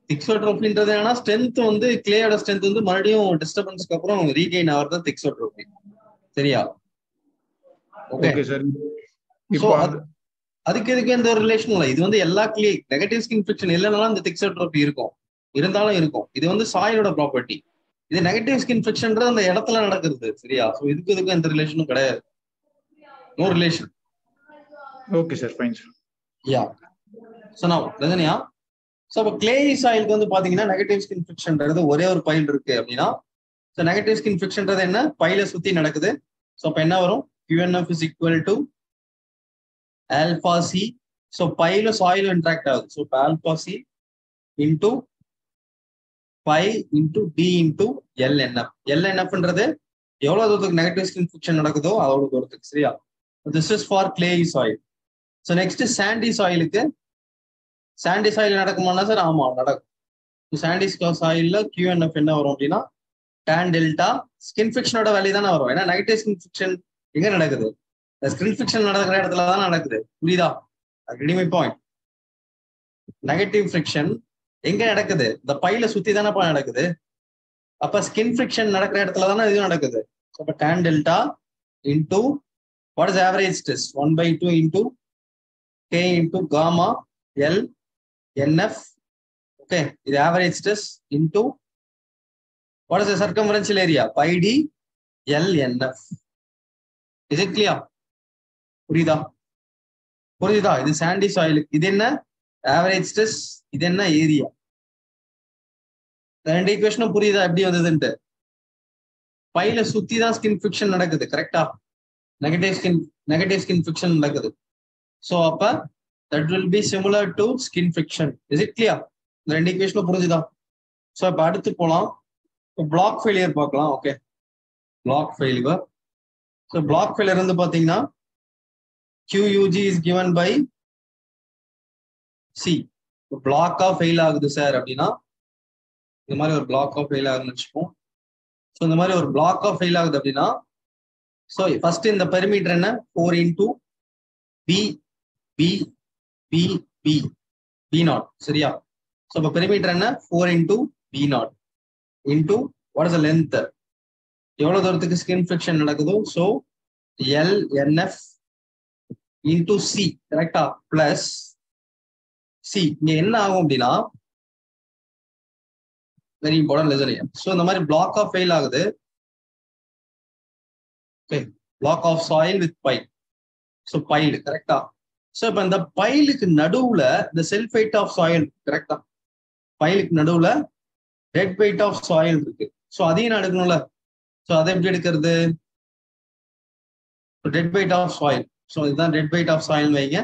Speaker 1: தியோகோட்ராஃபின்றது என்னன்னா ஸ்ட்ரென்த் வந்து கிளேயோட ஸ்ட்ரென்த் வந்து மறுபடியும் டிஸ்டர்பன்ஸ்க்கு அப்புறம் ரீகெயின் ஆகிறது தான் தியோகோட்ராஃபி. சரியா? Okay sir. இப்போ அதுக்கு இதுக்கு எந்த ஒரு ரிலேஷனும் இல்லை. இது வந்து எல்லா கிளே நெகட்டிவ் ஸ்கின் ஃபிரிக்ஷன் இல்லைனாலும் இந்த தியோகோட்ராஃபி இருக்கும், இருந்தாலும் இருக்கும். இது வந்து சாயிலோட ப்ராப்பர்ட்டி. இது நெகட்டிவ் ஸ்கின் ஃபிரிக்ஷன்றது அந்த இடத்துல நடக்கிறது. சரியா? சோ இதுக்கு இதுக்கும் எந்த ரிலேஷனும் கிடையாது. No relation.
Speaker 3: Okay sir, fine sir.
Speaker 1: Ya. So now ரஜனியா, சோ அப்ப கிளே சாயிலுக்கு வந்து பாத்தீங்கன்னா நெகட்டிவ் ஸ்கின் ஃபிரிக்ஷன்றது ஒரே ஒரு பைல் இருக்கு அப்படின்னா, சோ நெகட்டிவ் ஸ்கின் ஃபிரிக்ஷன்றது என்ன? பைல சுத்தி நடக்குது. சோ அப்ப என்ன வரும்? QNF is equal to alpha C. So பைல சாயில் இன்டராக்ட் ஆகுது. So alpha C into pi into D into LNF. LNFன்றது எவ்வளவு தூரத்துக்கு நெகட்டிவ் ஸ்கின் ஃபிரிக்ஷன் நடக்குதோ அதோட தூரத்துக்கு. சரியா? This is for clay soil. So next sandy சாயிலுக்கு, சாண்டி சாயில் நடக்குமானா சார்? ஆமா, நடக்கும். சாண்டி சாயில்ல QNF என்ன வரும் அப்படின்னா tan டெல்டா. ஸ்கின் ஃபிரிக்ஷனோட வேல்யூ தானே வரும். ஏன்னா நெகட்டிவ் ஸ்கின் ஃபிரிக்ஷன் எங்க நடக்குது? ஸ்கின் ஃபிரிக்ஷன் நடக்கிற இடத்துல தான் நடக்குது. புரியுதா? பாயிண்ட். நெகட்டிவ் ஃபிரிக்ஷன் எங்க நடக்குது? இந்த பைல சுத்தி தானே நடக்குது. அப்ப ஸ்கின் ஃபிரிக்ஷன் நடக்கிற இடத்துல தானே இது நடக்குது. அப்ப tan delta into what is average stress 1/2 into K into gamma L NF. Okay, இது average stress into what is the circumferential area pi d L NF. Is it clear? புரியுதா? இது sandy soil. இது என்ன? Average stress. இது என்ன? Area. ரெண்டு ஈக்குவேஷனும் புரியுதா எப்படி வந்ததுன்ட்டு? பைல சுத்தி தான் ஸ்கின் ஃபிரிக்ஷன் நடக்குது. கரெக்டா? நெகட்டிவ் ஸ்கின் ஃபிரிக்ஷன் நடக்குது. சோ அப்ப that will be similar to skin friction. Is it clear? இந்த ரெண்டு ஈக்குவேஷனும் புரிஞ்சுதா? சோ இப்ப அடுத்து போலாம். பிளாக் ஃபெயிலியர் பார்க்கலாம். Okay, block failure. So block failure வந்து பாத்தீங்கன்னா QUG is given by C. பிளாக்கா ஃபெயில் ஆகுது சார் அப்படின்னா இந்த மாதிரி ஒரு பிளாக்கா ஃபெயில் ஆகுதுன்னு வச்சுப்போம். ஸோ இந்த மாதிரி ஒரு பிளாக்கா ஃபெயில் ஆகுது அப்படின்னா, ஸோ ஃபர்ஸ்ட் இந்த பெரிமீட்டர் என்ன? 4 into B B B B B0. சரியா? ஸோ இப்போ பெரிமீட்டர் என்ன? 4 into B0 into what is the length? எவ்வளவு தூரத்துக்கு ஸ்கின் ஃபிரிக்ஷன் நடக்குதோ ஸோ LNF into C. கரெக்டா? Plus C. இங்க என்ன ஆகும் அப்படின்னா வெரி இம்பார்ட்டன்ட் லெசன். ஸோ இந்த மாதிரி பிளாக் ஆஃப் ஃபெயில் ஆகுது. Okay, block of soil with pile. So pile. கரெக்டா? ஸோ இப்போ இந்த பைலுக்கு நடுவுல இந்த செல்ஃப் வெயிட் ஆஃப் சாயில். கரெக்டா? பைலுக்கு நடுவுல டெட் வெயிட் ஆஃப் சாயில் இருக்கு. ஸோ அதையும் நான் எடுக்கணும்ல. ஸோ அதை எப்படி எடுக்கிறது? Dead weight of soil. So இதுதான் டெட் வெயிட் ஆஃப் சாயில் வைங்க.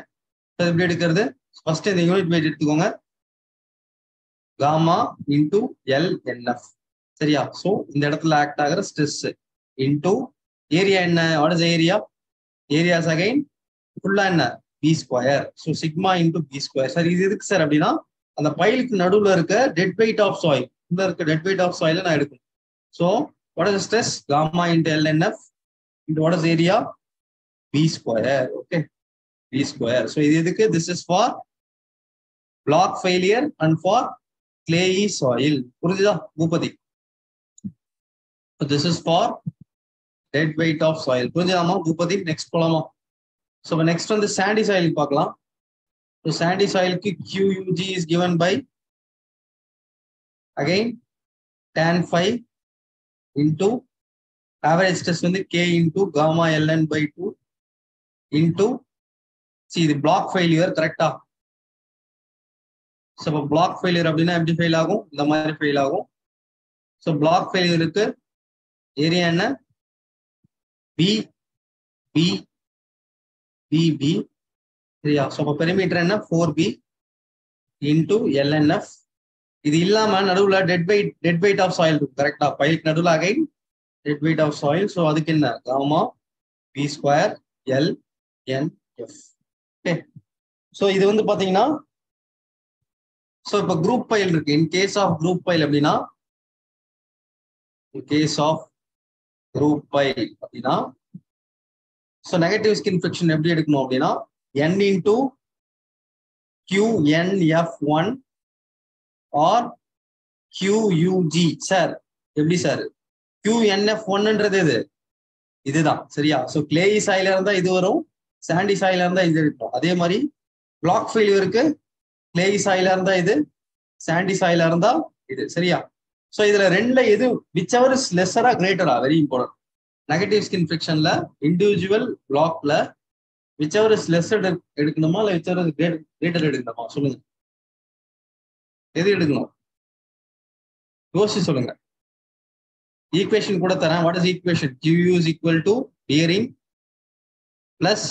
Speaker 1: எப்படி எடுக்கிறது? ஃபர்ஸ்ட் இந்த யூனிட் வெயிட் எடுத்துக்கோங்க. Gamma into LNF. சரியா? ஸோ இந்த இடத்துல ஆக்ட் ஆகிற ஸ்ட்ரெஸ் இன்டூ ஏரியா என்ன? What is area? Area's again ஃபுல்லா என்ன? B². So sigma into B². Sir இது எதுக்கு சார் அப்படின்னா அந்த பைலுக்கு நடுவுல இருக்க டெட் வெயிட் ஆஃப் சாயில், உள்ள இருக்க டெட் வெயிட் ஆஃப் சாயில நான் எடுக்கணும். So what is stress? Gamma into LNF into what is area? B². Okay, B². So இது எதுக்கு? This is for block failure and for clayey soil. புரிஞ்சுதா Boopathi? This is for dead weight of soil. புரிஞ்சுதாமா Boopathi? Next போலாமா? So next வந்து sandy சாயிலுக்கு பார்க்கலாம். So sandy சாயிலுக்கு QUG is given by again tan phi into average stress வந்து K into gamma ln by 2 into see இது black failure கரெக்டா. So இப்போ பிளாக் ஃபெயிலியர் அப்படின்னா எப்படி ஃபெயில் ஆகும், இந்த மாதிரி ஃபெயில் ஆகும். ஸோ பிளாக் ஃபெயிலியருக்கு ஏரியா என்ன, பி பி பி பி சரியா. ஸோ இப்போ பெரிமீட்டர் என்ன 4b இன்டூ LNF. இது இல்லாம நடுவுல டெட் வெயிட் ஆஃப் சாயில் இருக்கும் கரெக்டா. பைலுக்கு நடுவில் again dead weight of soil. So அதுக்கு என்ன gamma b square LNF. Okay. So இது வந்து பாத்தீங்கன்னா ஸோ இப்போ குரூப் பைல் இருக்கு. In case of group pile அப்படின்னா ஸோ நெகட்டிவ் ஸ்கின் ஃபிரிக்ஷன் எப்படி எடுக்கணும் அப்படின்னா n into QNF1 or QUG. Sir எப்படி சார் QNF1ன்றது இதுதான் சரியா. ஸோ கிளேயி சாயில இருந்தா இது வரும், சாண்டி சாயில இருந்தா இது இருக்கும். அதே மாதிரி பிளாக் ஃபெயிலியருக்கு கிளேயி சாயில இருந்தா இது, சாண்டி சாயில இருந்தா இது சரியா. ஸோ இதுல ரெண்டுல எது விச் எவர் இஸ் லெஸரா கிரேட்டரா, வெரி இம்பார்ட்டன்ட். நெகட்டிவ் ஸ்கின் ஃபிரிக்ஷன்ல இண்டிவிஜுவல் பிளாக்ல விச் எவர் இஸ் லெஸர் எடுக்கணுமா இல்ல விச் எவர் கிரேட்டர் எடுக்கணுமா சொல்லுங்க, எது எடுக்கணும் யோசிச்சு சொல்லுங்க. ஈக்குவேஷன் கூட தரேன். What is equation, QU is equal to bearing plus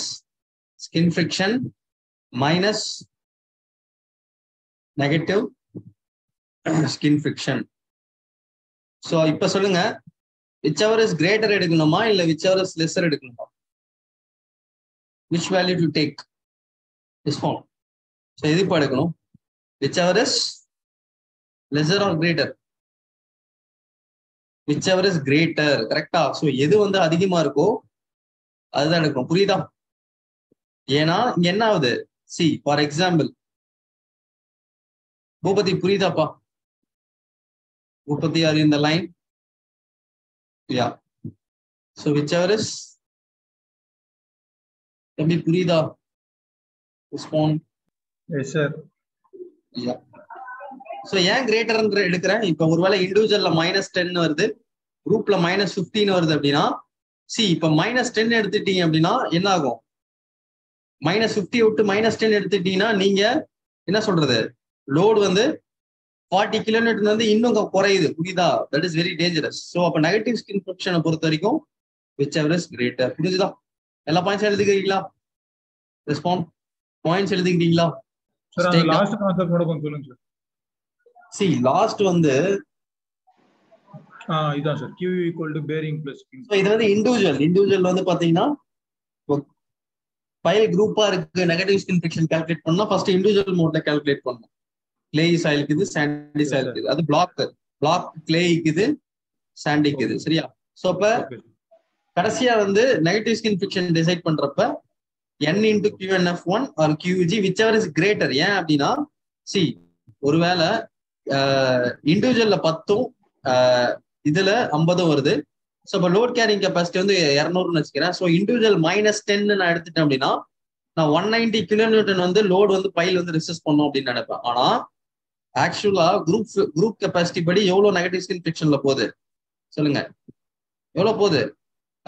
Speaker 1: skin friction minus negative skin friction. So இப்ப சொல்லுங்க which ever is greater எடுக்கணுமா இல்ல which ever is lesser எடுக்கணுமா, which value to take this form. So எது இப்போ எடுக்கணும், which ever is lesser or greater, which ever is greater கரெக்டா. So எது வந்து அதிகமா இருக்கோ அதுதான் எடுக்கணும், புரியுதா. ஏன்னா இங்க என்ன ஆகுது, சி ஃபார் எக்ஸாம்பிள் பூபதி புரியுதாப்பா, Boopathi are in the line, ya. So which ever is எப்படி புரியுதா, respond.
Speaker 3: Yes sir.
Speaker 1: Ya. So ஏன் கிரேட்டர் எடுக்கிறேன், இப்போ ஒருவேளை இண்டிவிஜுவல்ல -10 வருது, குரூப்ல -15 வருது அப்படின்னா சி இப்போ -10 எடுத்துட்டீங்க அப்படின்னா என்ன ஆகும், -50 விட்டு -10 எடுத்துட்டீங்கன்னா நீங்க என்ன சொல்றது, லோடு வந்து 40 கிலோமீட்டர் வந்து இன்னும் குறையுது, புரியுதா. That is very dangerous. So அப்போ நெகட்டிவ் ஸ்கின் ஃபிரிக்ஷனை பொறுத்த வரைக்கும் which ever is greater. புரிஞ்சுதா, எல்லா பாயிண்ட்ஸ் எழுதிக்கிறீங்களா, ரெஸ்பாண்ட் பாயிண்ட்ஸ் எழுதிக்கிறீங்களா.
Speaker 3: லாஸ்ட் கான்செப்ட் கூட கொஞ்சம் சொல்லுங்க சார்.
Speaker 1: சி லாஸ்ட் வந்து
Speaker 3: இதான் sir QU equal to bearing plus skin.
Speaker 1: So இது வந்து இண்டிவிஜுவல் வந்து பாத்தீங்கன்னா பைல் குரூப்பா இருக்கு, நெகட்டிவ் ஸ்கின் ஃபிரிக்ஷன் கால்குலேட் பண்ணா ஃபர்ஸ்ட் இண்டிவிஜுவல் மோட்ல கால்குலேட் பண்ணணும். கிளேயி சாயிலுக்கு இது, சாண்டி சாயிலுக்கு இது, அது பிளாக் கிளேயிக்கு இது, சாண்டிக்கு இது சரியா. ஸோ அப்ப கடைசியா வந்து நெகட்டிவ் ஸ்கின் ஃபிரிக்ஷன் டிசைட் பண்றப்ப n into QNF1 or QUG which ever is greater. ஏன் அப்படின்னா சி ஒருவேளை இண்டிவிஜுவல்ல 10 இதுல 50 வருது. ஸோ இப்போ லோட் கேரிங் கெப்பாசிட்டி வந்து 200ன்னு வச்சுக்கிறேன். ஸோ இண்டிவிஜுவல் -10 நான் எடுத்துட்டேன் அப்படின்னா நான் 190 கிலோமீட்டர் வந்து லோடு வந்து பைல் வந்து ரெசிஸ்ட் பண்ணும் அப்படின்னு நினைப்பேன். ஆனா ஆக்சுவலா குரூப் கெப்பாசிட்டி படி எவ்வளவு நெகட்டிவ் ஸ்கின் ஃபிரிக்ஷன்ல போகுது சொல்லுங்க, எவ்வளவு போகுது,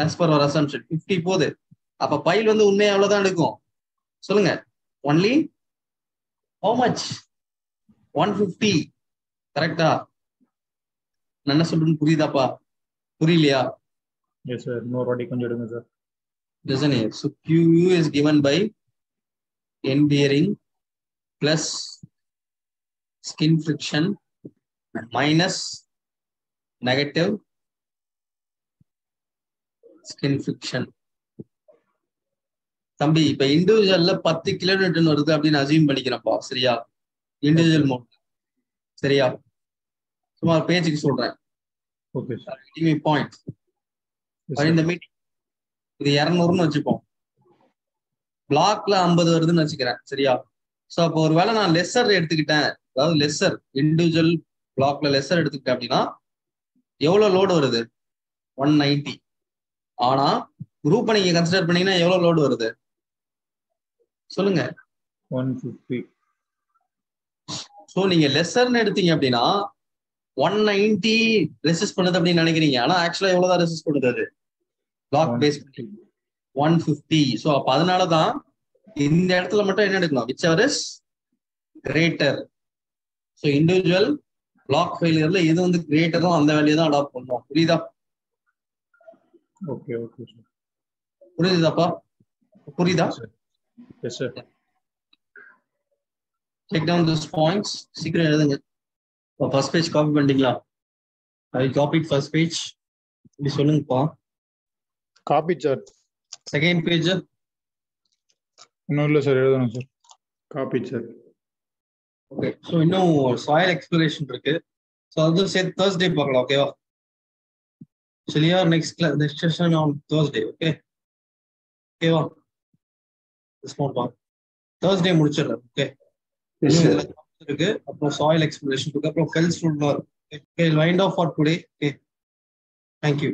Speaker 1: as per our assumption 50 போகுது. அப்ப பைல் வந்து உண்மையா எவ்வளவுதான் எடுக்கும் சொல்லுங்க, ஒன்லி how much 150 கரெக்டா. என்ன சொல்றேன்னு புரியுதாப்பா, புரியலையா.
Speaker 3: எஸ் சார், இன்னொரு வாட்டி கொஞ்சம் எடுங்க sir.
Speaker 1: Listen here. So QU is given by end bearing plus skin friction minus negative skin friction. தம்பி இப்ப இண்டிவிஜுவல்ல 10 கிலோமீட்டர் வருது அப்படின்னு அசியூம் பண்ணிக்கிறப்பா சரியா, இண்டிவிஜுவல் மோட் சரியா. சும்மா பேச்சுக்கு சொல்றேன்.
Speaker 3: Okay sir.
Speaker 1: Give me point. இந்த மீட்டிங் இது 200ன்னு வச்சுப்போம், பிளாக்ல 50 வருதுன்னு வச்சுக்கிறேன் சரியா. ஸோ அப்போ ஒரு வேளை நான் லெஸர் எடுத்துக்கிட்டேன், அதாவது லெஸர் இண்டிவிஜுவல் பிளாக்ல லெஸர் எடுத்துக்கிட்டேன் அப்படின்னா எவ்வளவு லோடு வருது 190. ஆனா குரூப்பை நீங்க கன்சிடர் பண்ணீங்கன்னா எவ்வளவு லோடு வருது சொல்லுங்க,
Speaker 3: 150.
Speaker 1: ஸோ நீங்க லெஸர்னு எடுத்தீங்க அப்படின்னா 190 ரெசிஸ்ட் பண்ணுது அப்படின்னு நினைக்கிறீங்க. ஆனா ஆக்சுவலா எவ்வளவுதான் ரெசிஸ்ட் பண்ணுது அது பிளாக் பேஸ் 150. ஸோ அப்ப அதனாலதான் இந்த இடத்துல மட்டும் என்ன எடுக்கணும், which ever is greater. So individual block ஃபெயிலியர்ல எது வந்து கிரேட்டரோ அந்த வேல்யூ தான் அடாப்ட் பண்ணுவோம். புரியுதா?
Speaker 3: Okay okay sir.
Speaker 1: புரியுதாப்பா? புரியுதா?
Speaker 3: Yes sir.
Speaker 1: Check down these points. சீக்கிரம் எழுதுங்க. ஃபர்ஸ்ட் பேஜ் காப்பி பண்ணிட்டீங்களா? ஐ காப்பி ஃபர்ஸ்ட் பேஜ். இப்படி சொல்லுங்கப்பா.
Speaker 3: Copy sir.
Speaker 1: செகண்ட் பேஜ்
Speaker 3: இன்னும் இல்லை சார், எழுதணும் sir. Copy sir.
Speaker 1: Okay. So இன்னும் சாயில் எக்ஸ்ப்ளோரேஷன் இருக்கு. ஸோ அதுவும் சேர்த்து Thursday பார்க்கலாம். ஓகேவா? சரியா? Next session on Thursday. Okay ஓகேவா? Thursday முடிச்சிடலாம். ஓகே இருக்கு. அப்புறம் சாயில் எக்ஸ்ப்ளோரேஷன் இருக்கு. அப்புறம் ஃபெல்ஸ் ரூல் இருக்கு. Wind off for today. Okay, thank you.